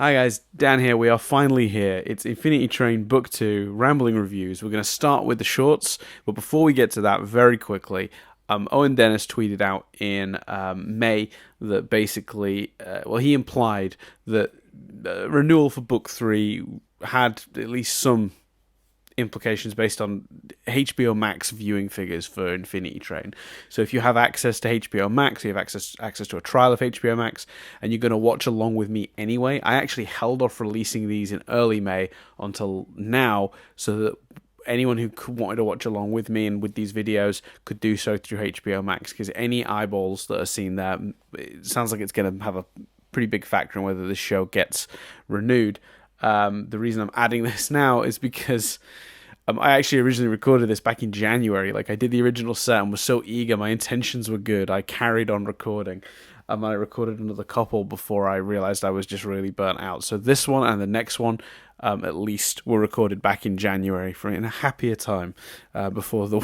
Hi guys, Dan here. We are finally here. It's Infinity Train Book 2, Rambling Reviews. We're going to start with the shorts, but before we get to that, very quickly, Owen Dennis tweeted out in May that basically, he implied that renewal for Book 3 had at least some implications based on HBO Max viewing figures for Infinity Train. So if you have access to HBO Max, you have access to a trial of HBO Max, and you're going to watch along with me anyway. I actually held off releasing these in early May until now, so that anyone who wanted to watch along with me and with these videos could do so through HBO Max. Because any eyeballs that are seen there, it sounds like it's going to have a pretty big factor in whether this show gets renewed. The reason I'm adding this now is because I actually originally recorded this back in January. Like, I did the original set and was so eager. My intentions were good. I carried on recording. I recorded another couple before I realized I was just really burnt out. So this one and the next one, at least, were recorded back in January for in a happier time before the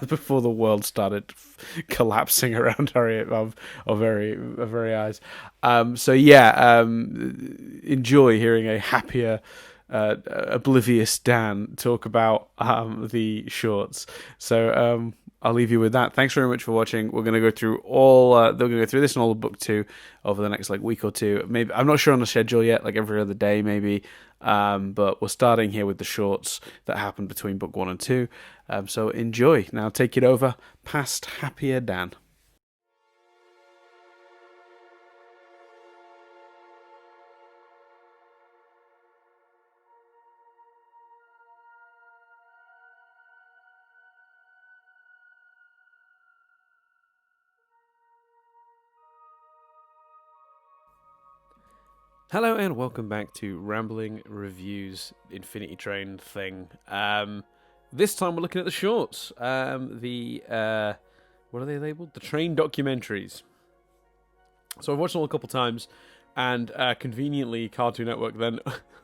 before the world started collapsing around our very eyes. Enjoy hearing a happier, oblivious Dan talk about the shorts. So I'll leave you with that. Thanks very much for watching. We're going to go through they're going to go through this and all of book 2 over the next week or two. Maybe I'm not sure on the schedule yet, like every other day maybe. But we're starting here with the shorts that happened between book 1 and 2. So enjoy. Now take it over past happier Dan. Hello and welcome back to Rambling Reviews Infinity Train thing. This time we're looking at the shorts. What are they labelled? The Train Documentaries. So I've watched them all a couple times, and conveniently Cartoon Network then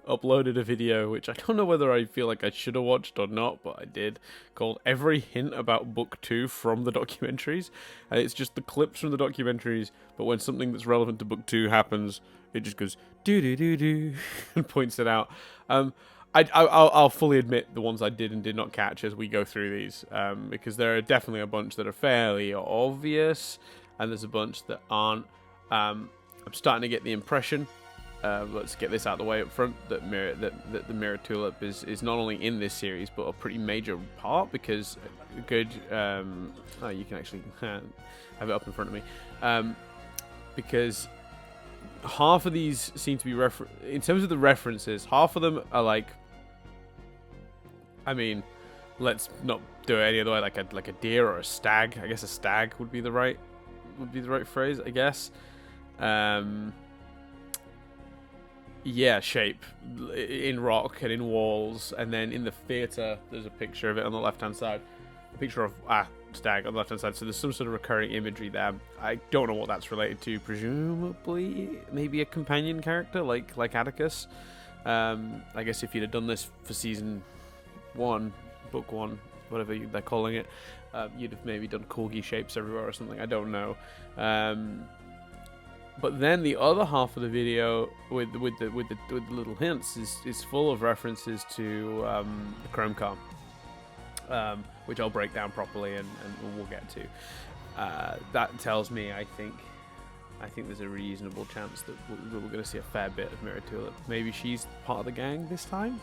uploaded a video, which I don't know whether I feel like I should have watched or not, but I did, called Every Hint About Book 2 from the Documentaries. And it's just the clips from the documentaries, but when something that's relevant to Book 2 happens, it just goes do and points it out. I'll fully admit the ones I did and did not catch as we go through these, because there are definitely a bunch that are fairly obvious, and there's a bunch that aren't. I'm starting to get the impression, let's get this out of the way up front, that the Mirror Tulip is not only in this series but a pretty major part, because you can actually have it up in front of me, because half of these seem to be in terms of the references, half of them are let's not do it any other way, like a deer or a stag. I guess a stag would be the right phrase, I guess. Shape in rock and in walls, and then in the theater there's a picture of it on the left hand side, a picture of stag on the left hand side, so there's some sort of recurring imagery there. I don't know what that's related to. Presumably maybe a companion character like Atticus. I guess if you'd have done this for season 1, book 1, whatever they're calling it, you'd have maybe done corgi shapes everywhere or something. I don't know. But then the other half of the video with the little hints is full of references to the Chrome Car, which I'll break down properly and we'll get to. That tells me I think there's a reasonable chance that we're going to see a fair bit of Mirror Tulip. Maybe she's part of the gang this time.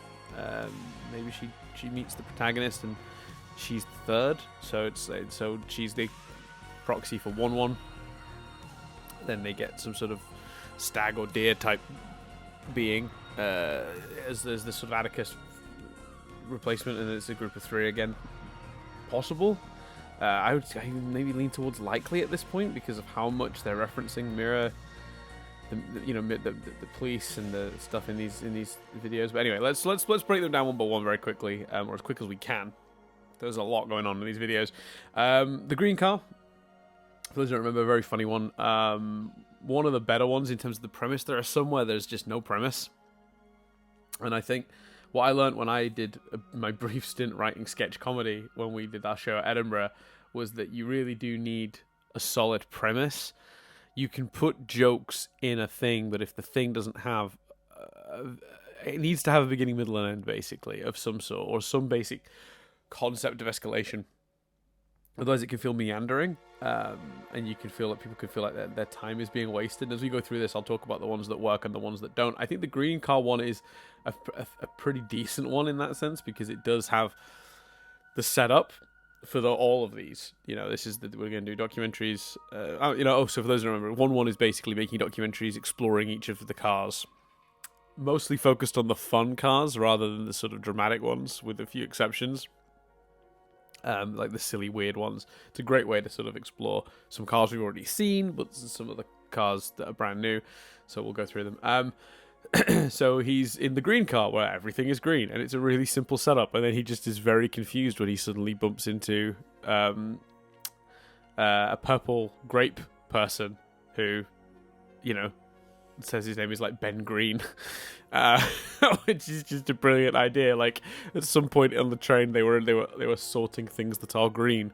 Maybe she meets the protagonist and she's the third. So she's the proxy for 1-1. Then they get some sort of stag or deer type being as this sort of Atticus replacement, and it's a group of 3 again. Possible. I would maybe lean towards likely at this point because of how much they're referencing Mirror, the police and the stuff in these videos. But anyway, let's break them down one by one very quickly, or as quick as we can. There's a lot going on in these videos. The green car. For those who don't remember, a very funny one. One of the better ones in terms of the premise. There are some where there's just no premise. And I think what I learned when I did my brief stint writing sketch comedy when we did our show at Edinburgh was that you really do need a solid premise. You can put jokes in a thing, but if the thing doesn't have it needs to have a beginning, middle, and end, basically, of some sort, or some basic concept of escalation. Otherwise, it can feel meandering, and you can feel like people could feel like their time is being wasted. And as we go through this, I'll talk about the ones that work and the ones that don't. I think the Green Car one is a pretty decent one in that sense, because it does have the setup for all of these. This is we're going to do documentaries. So for those who remember, 1-1 is basically making documentaries exploring each of the cars, mostly focused on the fun cars rather than the sort of dramatic ones, with a few exceptions. Like the silly, weird ones. It's a great way to sort of explore some cars we've already seen, but some of the cars that are brand new. So we'll go through them. So he's in the green car where everything is green, and it's a really simple setup. And then he just is very confused when he suddenly bumps into a purple grape person who, says his name is like Ben Green, which is just a brilliant idea. Like at some point on the train, they were sorting things that are green,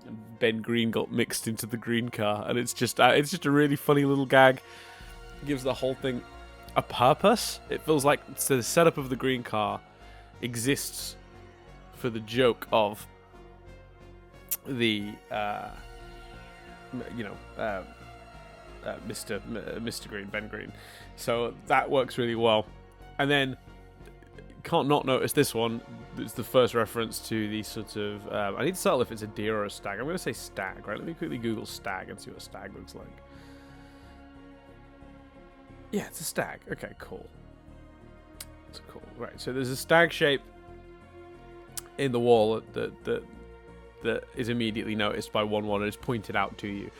and Ben Green got mixed into the green car, and it's just a really funny little gag. It gives the whole thing a purpose. It feels like the setup of the green car exists for the joke of the Mr. Green, Ben Green. So that works really well. And then, can't not notice this one. It's the first reference to the sort of... I need to settle if it's a deer or a stag. I'm going to say stag, right? Let me quickly Google stag and see what a stag looks like. Yeah, it's a stag. Okay, cool. It's cool. Right, so there's a stag shape in the wall that is immediately noticed by 1-1 and is pointed out to you.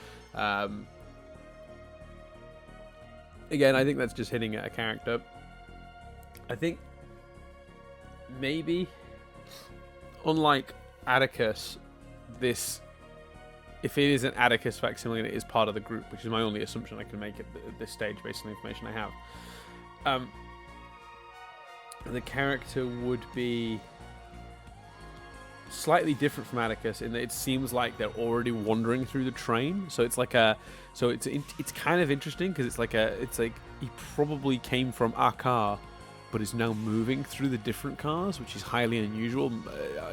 Again, I think that's just hitting at a character. I think maybe, unlike Atticus, if it is an Atticus facsimile, it is part of the group, which is my only assumption I can make at this stage based on the information I have. The character would be slightly different from Atticus in that it seems like they're already wandering through the train. So it's like it's kind of interesting because it's like he probably came from our car, but is now moving through the different cars, which is highly unusual.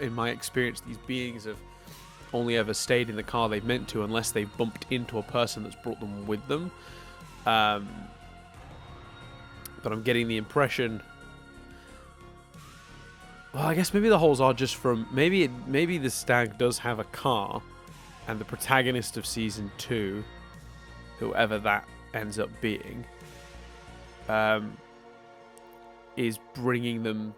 In my experience, these beings have only ever stayed in the car they've meant to, unless they've bumped into a person that's brought them with them. But I'm getting the impression. Well, I guess maybe the holes are just from... Maybe the stag does have a car, and the protagonist of Season 2, whoever that ends up being, is bringing them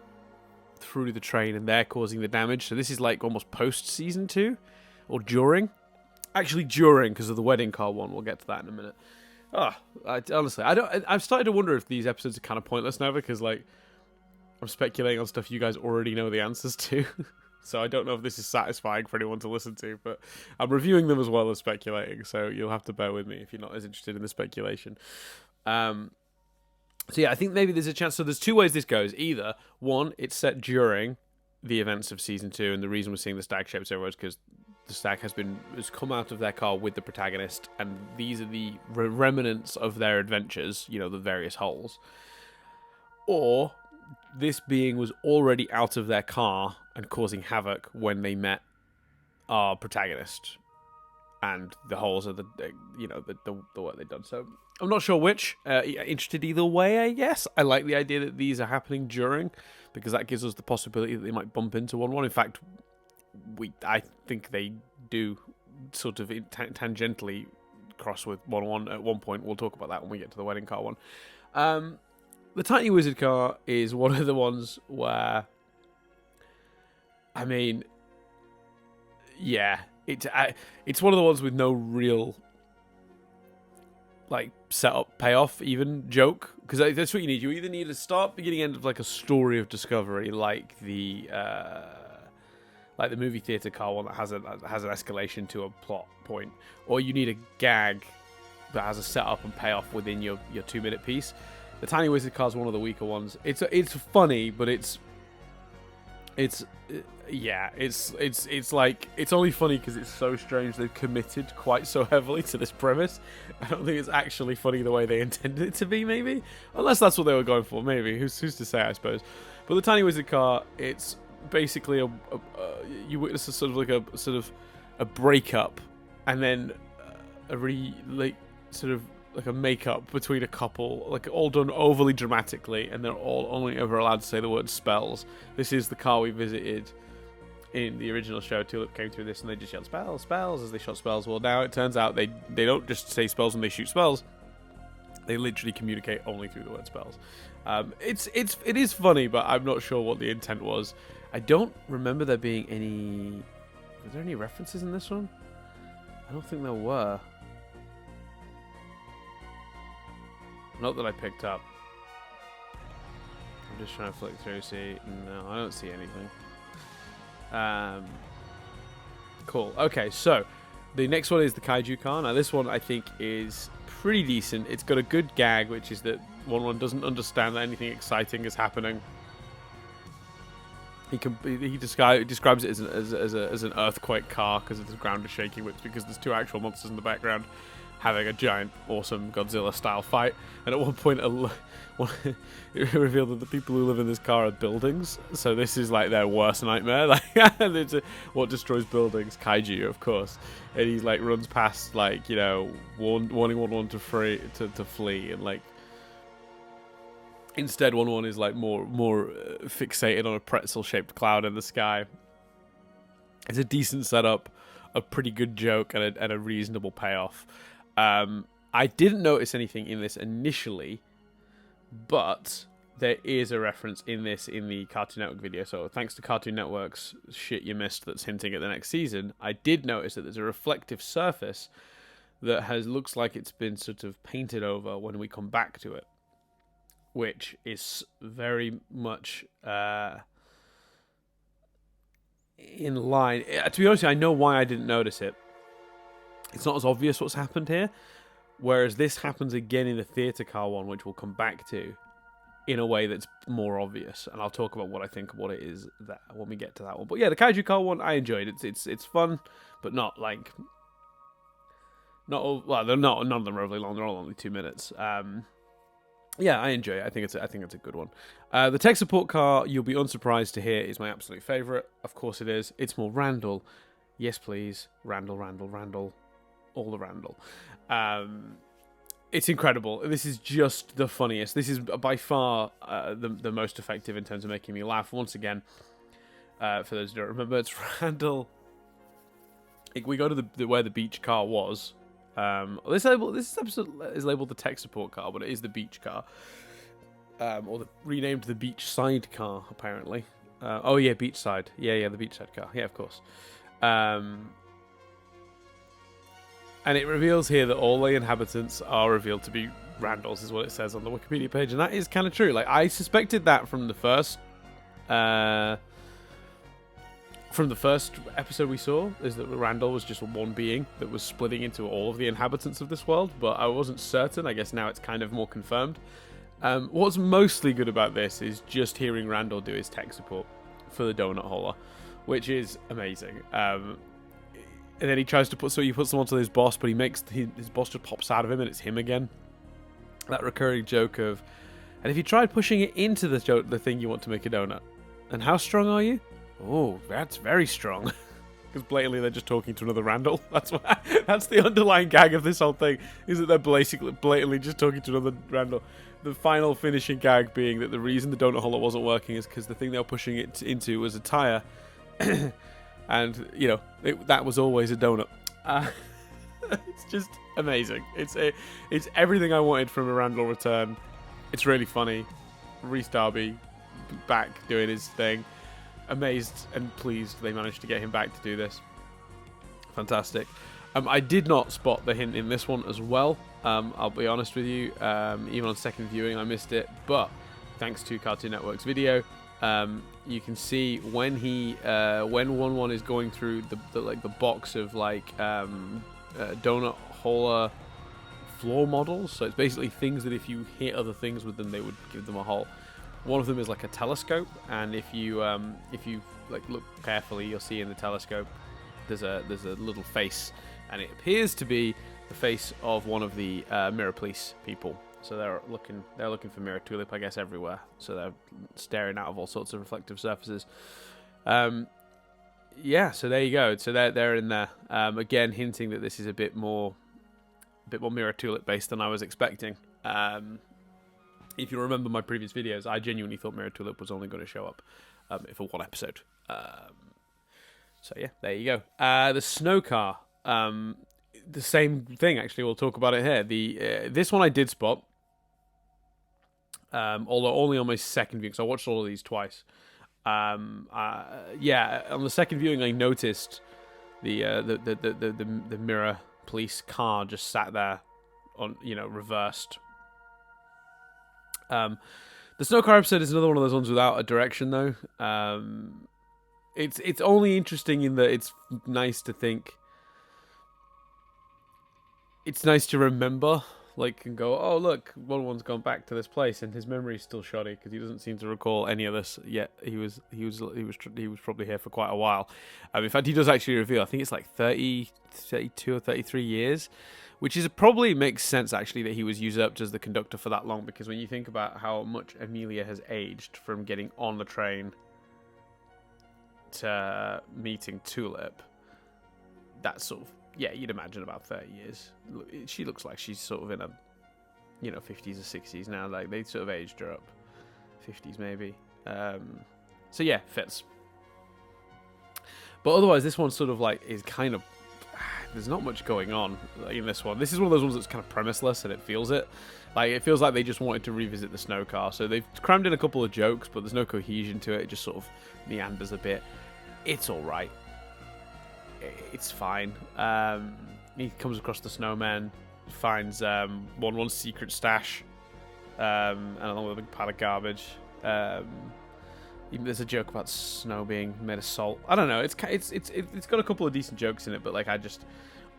through the train, and they're causing the damage. So this is like almost post-Season 2, or during. Actually, during, because of the wedding car one. We'll get to that in a minute. Honestly, I've started to wonder if these episodes are kind of pointless now, because, like, I'm speculating on stuff you guys already know the answers to. So I don't know if this is satisfying for anyone to listen to, but I'm reviewing them as well as speculating, so you'll have to bear with me if you're not as interested in the speculation. So yeah, I think maybe there's a chance. So there's two ways this goes. Either, one, it's set during the events of Season 2, and the reason we're seeing the stag shapes everywhere is because the stag has come out of their car with the protagonist, and these are the remnants of their adventures, the various holes. Or this being was already out of their car and causing havoc when they met our protagonist, and the holes are the work they've done. So I'm not sure which. Interested either way, I guess. I like the idea that these are happening during, because that gives us the possibility that they might bump into 1-1. In fact, I think they do sort of tangentially cross with 1-1 at one point. We'll talk about that when we get to the wedding car one. The Tiny Wizard car is one of the ones where, I mean, yeah, it's one of the ones with no real, like, setup, payoff, even joke, because that's what you need. You either need a start, beginning, end of like a story of discovery, like the movie theater car one that has an escalation to a plot point, or you need a gag that has a setup and payoff within your 2-minute piece. The Tiny Wizard car is one of the weaker ones. It's funny, but it's It's yeah, it's like, it's only funny because it's so strange they've committed quite so heavily to this premise. I don't think it's actually funny the way they intended it to be, maybe, unless that's what they were going for. Maybe who's to say, I suppose. But the Tiny Wizard Car, it's basically you witness a sort of a breakup, and then sort of like a makeup between a couple, like all done overly dramatically, and they're all only ever allowed to say the word spells. This is the car we visited in the original show. Tulip came through this and they just yelled spells, spells as they shot spells. Well, now it turns out they don't just say spells when they shoot spells. They literally communicate only through the word spells. It is funny, but I'm not sure what the intent was. I don't remember there being any. Were there any references in this one? I don't think there were. Not that I picked up. I'm just trying to flick through, see. No, I don't see anything. Cool. Okay, so the next one is the Kaiju Car. Now, this one I think is pretty decent. It's got a good gag, which is that one doesn't understand that anything exciting is happening. He describes it as an earthquake car because the ground is shaking, which because there's two actual monsters in the background having a giant, awesome Godzilla-style fight. And at one point, it revealed that the people who live in this car are buildings. So this is like their worst nightmare. Like, what destroys buildings? Kaiju, of course. And he like runs past, like, you know, warning 1-1 to flee, and like instead 1-1 is like more fixated on a pretzel-shaped cloud in the sky. It's a decent setup, a pretty good joke, and a reasonable payoff. I didn't notice anything in this initially, but there is a reference in this in the Cartoon Network video. So thanks to Cartoon Network's shit you missed that's hinting at the next season, I did notice that there's a reflective surface that looks like it's been sort of painted over when we come back to it, which is very much in line. To be honest, I know why I didn't notice it. It's not as obvious what's happened here, whereas this happens again in the theatre car one, which we'll come back to in a way that's more obvious, and I'll talk about what I think of what it is that when we get to that one. But yeah, the Kaiju Car one I enjoyed. It's fun, but not like none of them are overly long. They're all only 2 minutes. Yeah, I enjoy it. I think it's a good one. The tech support car, you'll be unsurprised to hear, is my absolute favourite. Of course it is. It's more Randall. Yes, please. Randall. All the Randall. It's incredible. This is just the funniest. This is by far the most effective in terms of making me laugh. Once again, for those who don't remember, it's Randall. We go to where the beach car was. This episode is labeled the tech support car, but it is the beach car, or renamed the beach side car apparently. Oh yeah, beach side. Yeah, the beach side car. Yeah, of course. And it reveals here that all the inhabitants are revealed to be Randalls, is what it says on the Wikipedia page, and that is kind of true. Like, I suspected that from the first episode we saw, is that Randall was just one being that was splitting into all of the inhabitants of this world, but I wasn't certain. I guess now it's kind of more confirmed. What's mostly good about this is just hearing Randall do his tech support for the donut holer, which is amazing. And then he tries to puts them onto his boss, but his boss just pops out of him, and it's him again. That recurring joke of, and if you tried pushing it into the thing you want to make a donut, and how strong are you? Oh, that's very strong. Because blatantly they're just talking to another Randall. That's the underlying gag of this whole thing, is that they're blatantly just talking to another Randall. The final finishing gag being that the reason the donut holder wasn't working is because the thing they were pushing it into was a tire. And, you know, that was always a donut. It's just amazing. It's everything I wanted from a Randall return. It's really funny. Rhys Darby back doing his thing. Amazed and pleased they managed to get him back to do this. Fantastic. I did not spot the hint in this one as well. I'll be honest with you. Even on second viewing, I missed it. But thanks to Cartoon Network's video, you can see when 1-1 is going through the box of donut holer floor models. So it's basically things that if you hit other things with them, they would give them a hole. One of them is like a telescope, and if you like look carefully, you'll see in the telescope there's a little face, and it appears to be the face of one of the Mirror Police people. So they're looking for Mirror Tulip, I guess, everywhere. So they're staring out of all sorts of reflective surfaces. Yeah, so there you go. So they're in there again, hinting that this is a bit more Mirror Tulip based than I was expecting. If you remember my previous videos, I genuinely thought Mirror Tulip was only going to show up for one episode. So yeah, there you go. The snow car, the same thing actually. We'll talk about it here. This one I did spot, although only on my second viewing. So I watched all of these twice. Yeah, on the second viewing, I noticed the Mirror Police car just sat there on, reversed. The snow car episode is another one of those ones without a direction, though. It's only interesting in that it's nice to think. It's nice to remember, and go, oh look, one's gone back to this place, and his memory's still shoddy because he doesn't seem to recall any of this yet. He was probably here for quite a while. In fact, he does actually reveal, I think it's like 32 or 33 years. Which probably makes sense, actually, that he was usurped as the conductor for that long, because when you think about how much Amelia has aged from getting on the train to meeting Tulip, that's sort of, yeah, you'd imagine about 30 years. She looks like she's sort of in a, 50s or 60s now. Like, they sort of aged her up. 50s, maybe. So, yeah, fits. But otherwise, this one sort of, is kind of, there's not much going on in this one. This is one of those ones that's kind of premiseless, and it feels it. It feels like they just wanted to revisit the snow car. So they've crammed in a couple of jokes, but there's no cohesion to it. It just sort of meanders a bit. It's all right. It's fine. He comes across the snowman, finds one's secret stash, and along with a big pile of garbage. Even there's a joke about snow being made of salt. I don't know. It's got a couple of decent jokes in it, but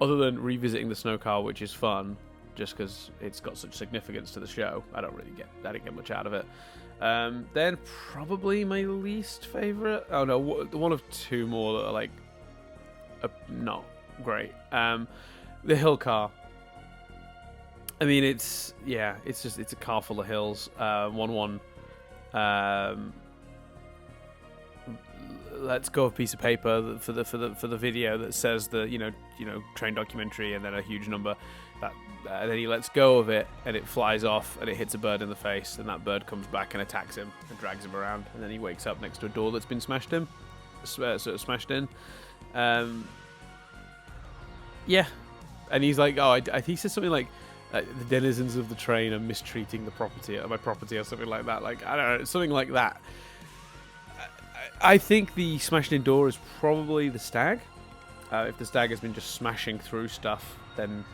other than revisiting the snow car, which is fun, just because it's got such significance to the show, I didn't get much out of it. Then probably my least favorite. Oh no, one of two more that are not great. The hill car. I mean, it's a car full of hills. Let's go a piece of paper for the video that says the train documentary, and then a huge number that and then he lets go of it, and it flies off, and it hits a bird in the face, and that bird comes back and attacks him and drags him around, and then he wakes up next to a door that's been smashed in. Yeah, and he's like, he says something like, the denizens of the train are mistreating my property, or something like that. I don't know, something like that. I think the smashed in door is probably the stag. If the stag has been just smashing through stuff, then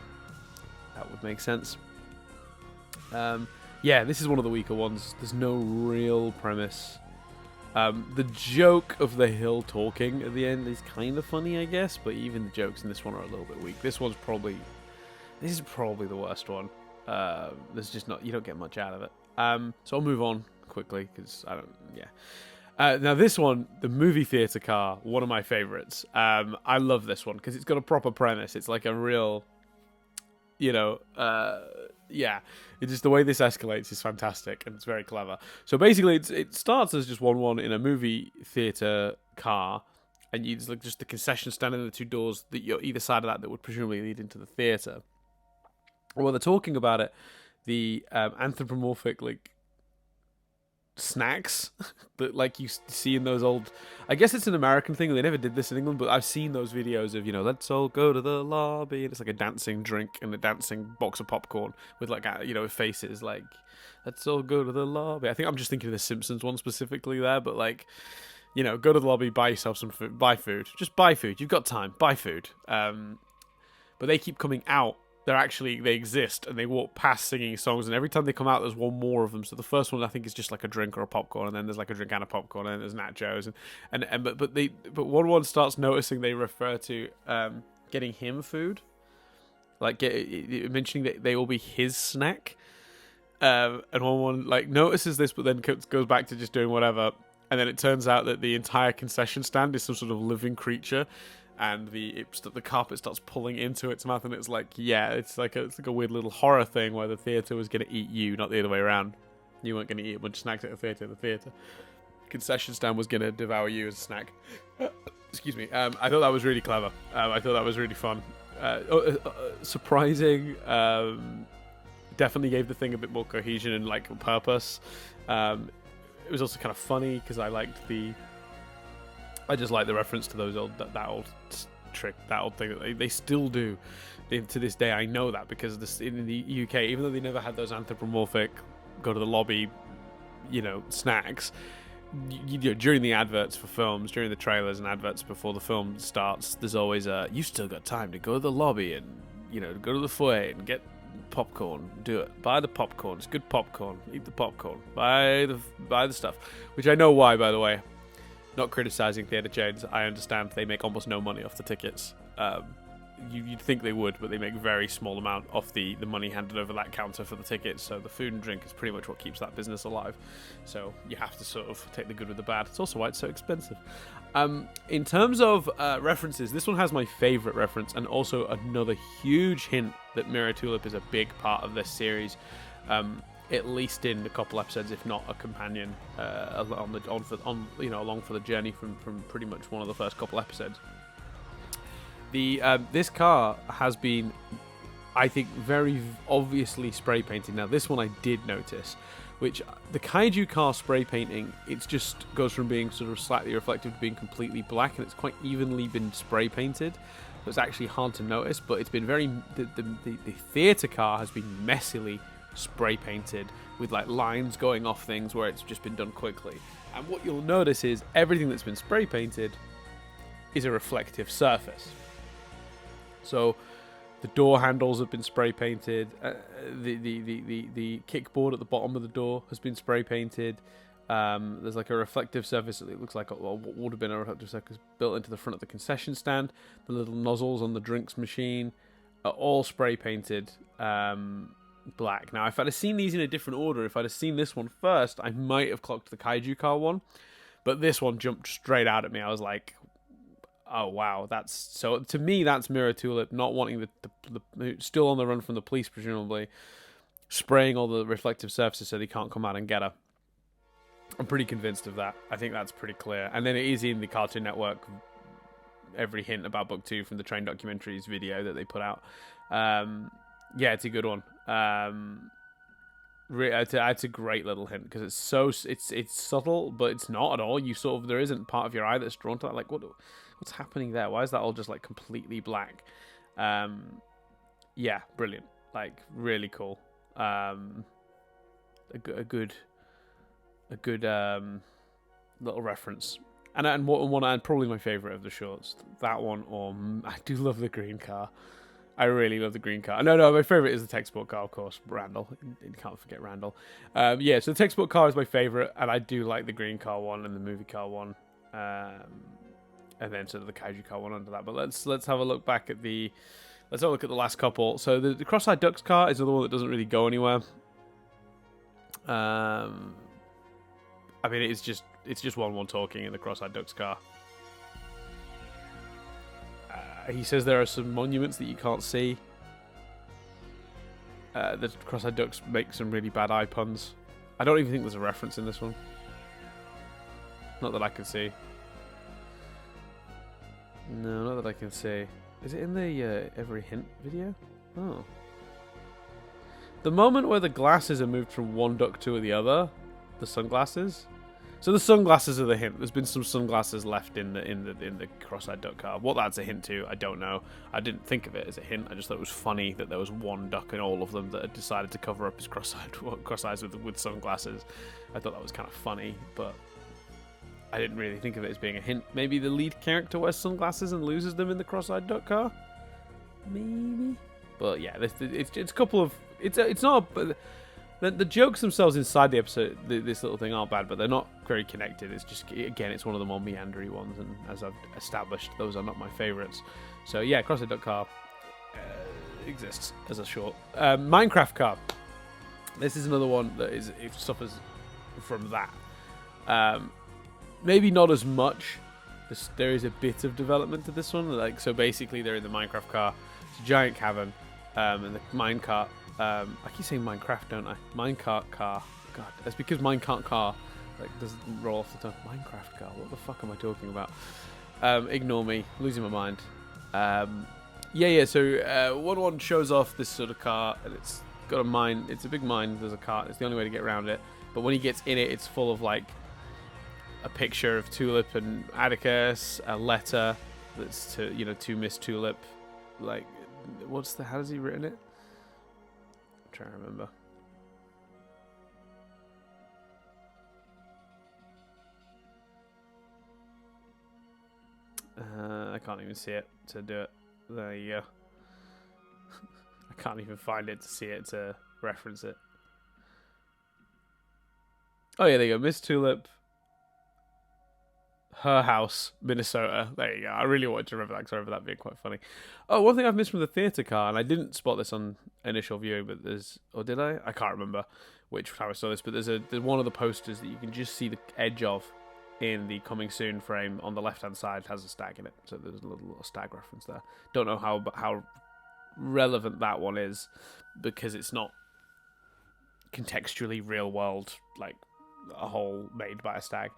that would make sense. Yeah, this is one of the weaker ones. There's no real premise. The joke of the hill talking at the end is kind of funny, I guess, but even the jokes in this one are a little bit weak. This is probably the worst one. There's just you don't get much out of it. So I'll move on quickly, because now this one, the movie theater car, one of my favorites. I love this one because it's got a proper premise. It's like a real, it's just the way this escalates is fantastic, and it's very clever. So basically, it starts as just one in a movie theater car, and you just the concession stand and the two doors that you're either side of that would presumably lead into the theater. Well, they're talking about it, the anthropomorphic snacks that you see in those old, I guess it's an American thing, they never did this in England, but I've seen those videos of let's all go to the lobby, and it's like a dancing drink and a dancing box of popcorn with faces let's all go to the lobby. I think I'm just thinking of the Simpsons one specifically there, but go to the lobby, buy yourself some food, buy food, you've got time, buy food. But they keep coming out. They exist, and they walk past singing songs, and every time they come out, there's one more of them. So the first one, I think, is just like a drink or a popcorn, and then there's a drink and a popcorn, and then there's nachos, but one starts noticing they refer to getting him food, mentioning that they will be his snack, And one like notices this, but then goes back to just doing whatever. And then it turns out that the entire concession stand is some sort of living creature, and the carpet starts pulling into its mouth, and it's like, yeah, it's like a weird little horror thing where the theater was going to eat you, not the other way around. You weren't going to eat a bunch of snacks at the theater. The concession stand was going to devour you as a snack. Excuse me. I thought that was really clever. I thought that was really fun. Surprising. Definitely gave the thing a bit more cohesion and like purpose. It was also kind of funny because I just like the reference to those that old trick, that old thing that they still do to this day. I know that because in the UK, even though they never had those anthropomorphic go to the lobby, snacks. During the adverts for films, during the trailers and adverts before the film starts, there's always you still got time to go to the lobby and go to the foyer and get popcorn. Do it. Buy the popcorn. It's good popcorn. Eat the popcorn. Buy the stuff. Which I know why, by the way. Not criticizing theater chains. I understand they make almost no money off the tickets. You'd think they would, but they make very small amount off the money handed over that counter for the tickets. So the food and drink is pretty much what keeps that business alive. So you have to sort of take the good with the bad. It's also why it's so expensive. In terms of references, this one has my favorite reference, and also another huge hint that Mirror Tulip is a big part of this series. At least in a couple episodes, if not a companion, along for the journey from pretty much one of the first couple episodes. This car has been, I think, very obviously spray painted. Now, this one I did notice, which the Kaiju Car spray painting, it just goes from being sort of slightly reflective to being completely black, and it's quite evenly been spray painted. So it's actually hard to notice, but it's been the theater car has been messily spray painted with like lines going off things where it's just been done quickly. And what you'll notice is everything that's been spray painted is a reflective surface. So the door handles have been spray painted. The kickboard at the bottom of the door has been spray painted. There's like a reflective surface. It looks like what would have been a reflective surface built into the front of the concession stand. The little nozzles on the drinks machine are all spray painted black. Now, if I'd have seen these in a different order, if I'd have seen this one first, I might have clocked the Kaiju Car one. But this one jumped straight out at me. I was like, oh wow, so to me that's Mirror Tulip not wanting the still on the run from the police, presumably spraying all the reflective surfaces so they can't come out and get her. I'm pretty convinced of that. I think that's pretty clear. And then it is in the Cartoon Network, every hint about Book 2 from the Train Documentaries video that they put out. Yeah, it's a good one. It's a great little hint because it's subtle, but it's not at all. You sort of, there isn't part of your eye that's drawn to that. Like, what's happening there? Why is that all just like completely black? Yeah, brilliant. Like, really cool. A good little reference. And probably my favorite of the shorts. That one, or I do love the green car. I really love the green car. No, my favorite is the textbook car, of course. Randall. You can't forget Randall. Yeah, so the textbook car is my favorite, and I do like the green car one and the movie car one. And then sort of the Kaiju Car one under that. But let's have a look back at the last couple. So the Cross-Eyed Ducks car is another one that doesn't really go anywhere. I mean, it's just one talking in the Cross-Eyed Ducks car. He says there are some monuments that you can't see. The Cross-Eyed Ducks make some really bad eye puns. I don't even think there's a reference in this one. Not that I can see. No, not that I can see. Is it in the Every Hint video? Oh. The moment where the glasses are moved from one duck to the other, the sunglasses. So the sunglasses are the hint. There's been some sunglasses left in the Cross-Eyed Duck car. What that's a hint to, I don't know. I didn't think of it as a hint. I just thought it was funny that there was one duck in all of them that had decided to cover up his cross eyes with sunglasses. I thought that was kind of funny, but I didn't really think of it as being a hint. Maybe the lead character wears sunglasses and loses them in the Cross-Eyed Duck car. Maybe. But yeah, it's a couple of it's not. The jokes themselves inside the episode, this little thing, aren't bad, but they're not very connected. It's just, again, it's one of the more meandery ones, and as I've established, those are not my favourites. So yeah, Cross-Eyed Duck car exists as a short. Minecraft car. This is another one that it suffers from that. Maybe not as much. There is a bit of development to this one. Like, so basically, they're in the Minecraft car. It's a giant cavern, and the minecart. I keep saying Minecraft, don't I? Minecart car. God, that's because Minecart car doesn't roll off the tongue. Minecraft car. What the fuck am I talking about? Ignore me. Losing my mind. So one shows off this sort of car, and it's got a mine. It's a big mine. There's a car. It's the only way to get around it. But when he gets in it, it's full of like a picture of Tulip and Atticus, a letter that's to Miss Tulip. Like, how has he written it? I'm trying to remember. I can't even see it to do it. There you go. I can't even find it to see it to reference it. Oh yeah, there you go. Miss Tulip, her house, Minnesota. There you go. I really wanted to remember that because I remember that being quite funny. Oh, one thing I've missed from the theatre car, and I didn't spot this on initial viewing, but did I? I can't remember which time I saw this, but there's one of the posters that you can just see the edge of in the coming soon frame on the left-hand side has a stag in it. So there's a little stag reference there. Don't know how relevant that one is because it's not contextually real world, like a hole made by a stag.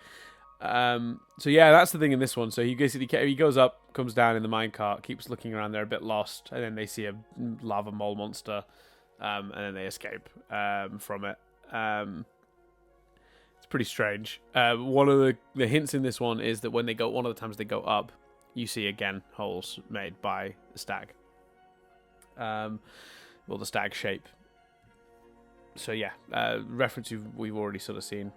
So yeah, that's the thing in this one. So he goes up, comes down in the minecart, keeps looking around. They're a bit lost, and then they see a lava mole monster, and then they escape from it. It's pretty strange. One of the hints in this one is that one of the times they go up, you see again holes made by the stag. The stag shape. So yeah, reference we've already sort of seen.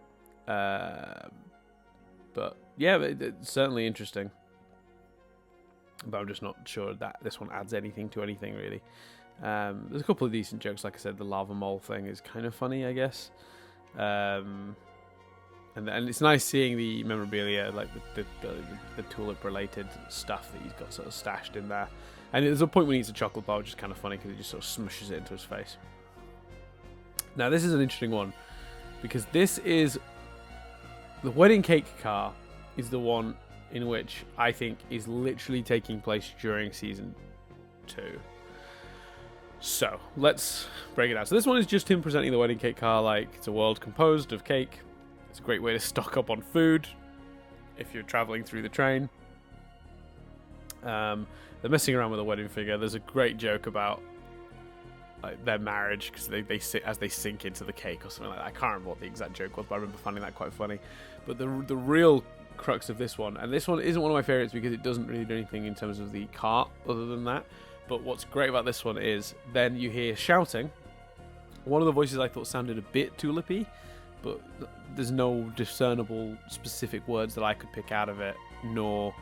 But yeah, it's certainly interesting. But I'm just not sure that this one adds anything to anything, really. There's a couple of decent jokes. Like I said, the lava mole thing is kind of funny, I guess. And it's nice seeing the memorabilia, like the tulip-related stuff that he's got sort of stashed in there. And there's a point when he eats a chocolate bar, which is kind of funny because he just sort of smushes it into his face. Now, this is an interesting one because this is... The wedding cake car is the one in which I think is literally taking place during season 2. So, let's break it down. So this one is just him presenting the wedding cake car like it's a world composed of cake. It's a great way to stock up on food if you're traveling through the train. They're messing around with a wedding figure. There's a great joke about like their marriage because they sit as they sink into the cake or something like that. I can't remember what the exact joke was, but I remember finding that quite funny. But the real crux of this one, and this one isn't one of my favorites because it doesn't really do anything in terms of the cart other than that. But what's great about this one is then you hear shouting. One of the voices I thought sounded a bit tulipy, but there's no discernible specific words that I could pick out of it, nor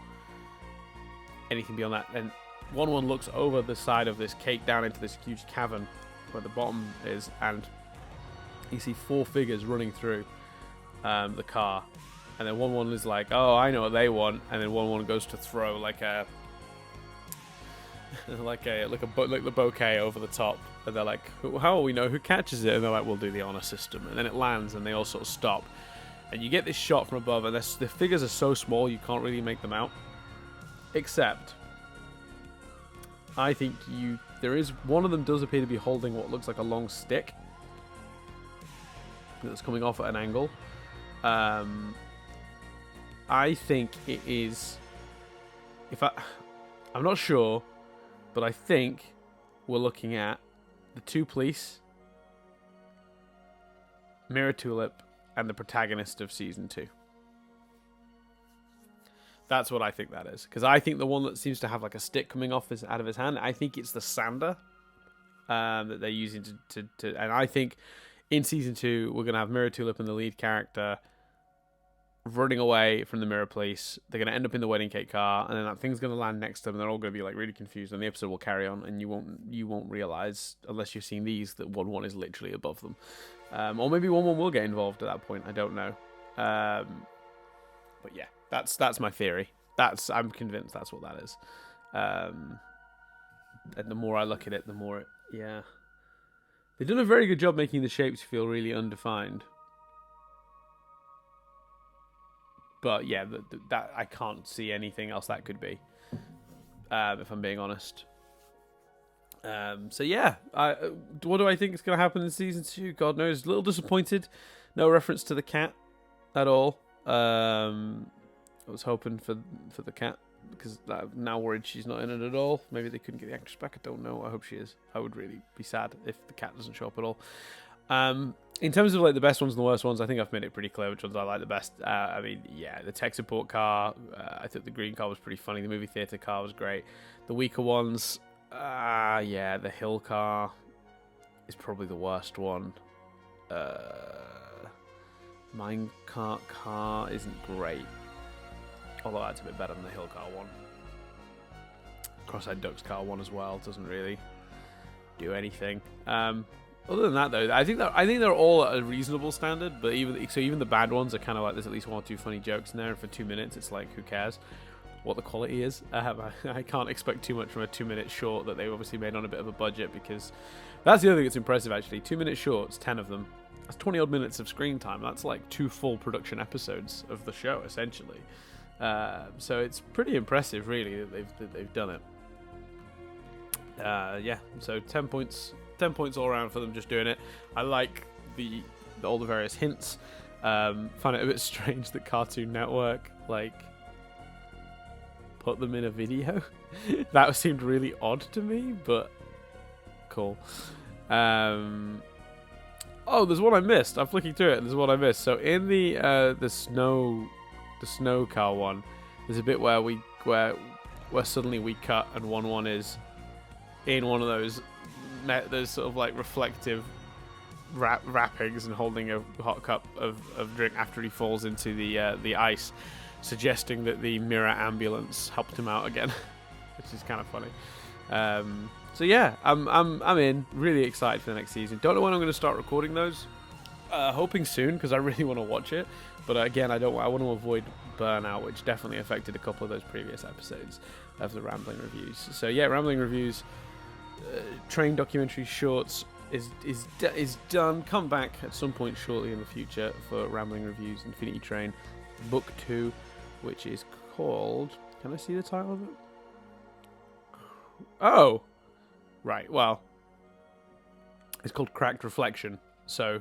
anything beyond that. And one looks over the side of this cake down into this huge cavern where the bottom is, and you see 4 figures running through the car, and then one is like, "Oh, I know what they want," and then one goes to throw like the bouquet over the top, and they're like, "How will we know who catches it?" And they're like, "We'll do the honor system," and then it lands, and they all sort of stop, and you get this shot from above, and the figures are so small you can't really make them out, except I think there is one of them does appear to be holding what looks like a long stick that's coming off at an angle. I think it is. I'm not sure, but I think we're looking at the 2 police, Mirror Tulip, and the protagonist of season 2. That's what I think that is. Because I think the one that seems to have like a stick coming off out of his hand, I think it's the sander that they're using to. And I think in season 2, we're going to have Mirror Tulip and the lead character running away from the Mirror Police. They're going to end up in the wedding cake car, and then that thing's going to land next to them, and they're all going to be like really confused, and the episode will carry on, and you won't realize, unless you've seen these, that 1-1 is literally above them. Or maybe 1-1 will get involved at that point. I don't know. But yeah. That's my theory. I'm convinced that's what that is. And the more I look at it, the more They've done a very good job making the shapes feel really undefined. But yeah, that I can't see anything else that could be, if I'm being honest. So yeah, what do I think is going to happen in season 2? God knows. A little disappointed. No reference to the cat at all. I was hoping for the cat, because I'm now worried she's not in it at all. Maybe they couldn't get the actress back. I don't know. I hope she is. I would really be sad if the cat doesn't show up at all. In terms of like the best ones and the worst ones, I think I've made it pretty clear which ones I like the best. I mean, yeah, the tech support car. I thought the green car was pretty funny. The movie theater car was great. The weaker ones, yeah, the hill car is probably the worst one. Minecart car isn't great, although that's a bit better than the hill car one. Cross-eyed Ducks car one as well doesn't really do anything. Other than that, though, I think they're all at a reasonable standard. But even the bad ones are kind of like there's at least 1 or 2 funny jokes in there. And for 2 minutes, it's like, who cares what the quality is? I can't expect too much from a 2-minute short that they obviously made on a bit of a budget, because that's the other thing that's impressive actually. 2-minute shorts, 10 of them. That's 20 odd minutes of screen time. That's like 2 full production episodes of the show essentially. So it's pretty impressive, really, that they've done it. Yeah, so 10 points all around for them just doing it. I like all the various hints. Find it a bit strange that Cartoon Network like put them in a video. That seemed really odd to me, but cool. Oh, there's one I missed. I'm flicking through it. There's one I missed. So in the snow car one, there's a bit where suddenly we cut and one is in one of those sort of like reflective wrappings and holding a hot cup of drink after he falls into the ice, suggesting that the mirror ambulance helped him out again, which is kind of funny. So yeah, I'm in, really excited for the next season. Don't know when I'm going to start recording those. Hoping soon, because I really want to watch it. But again, I want to avoid burnout, which definitely affected a couple of those previous episodes of the Rambling Reviews. So yeah, Rambling Reviews, Train documentary shorts is done. Come back at some point shortly in the future for Rambling Reviews Infinity Train Book 2, which is called... Can I see the title of it? Oh! Right, well, it's called Cracked Reflection. So,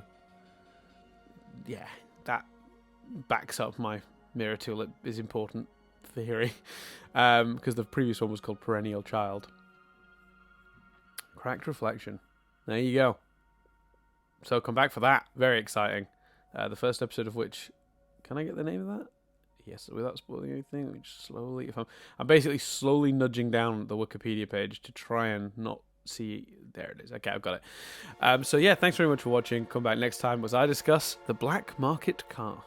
yeah, that backs up my mirror tulip is important theory. Because the previous one was called Perennial Child. Cracked Reflection. There you go. So come back for that. Very exciting. The first episode of which... Can I get the name of that? Yes, without spoiling anything. Which slowly... I'm basically slowly nudging down the Wikipedia page to try and not see... There it is. Okay, I've got it. So yeah, thanks very much for watching. Come back next time as I discuss the Black Market Car.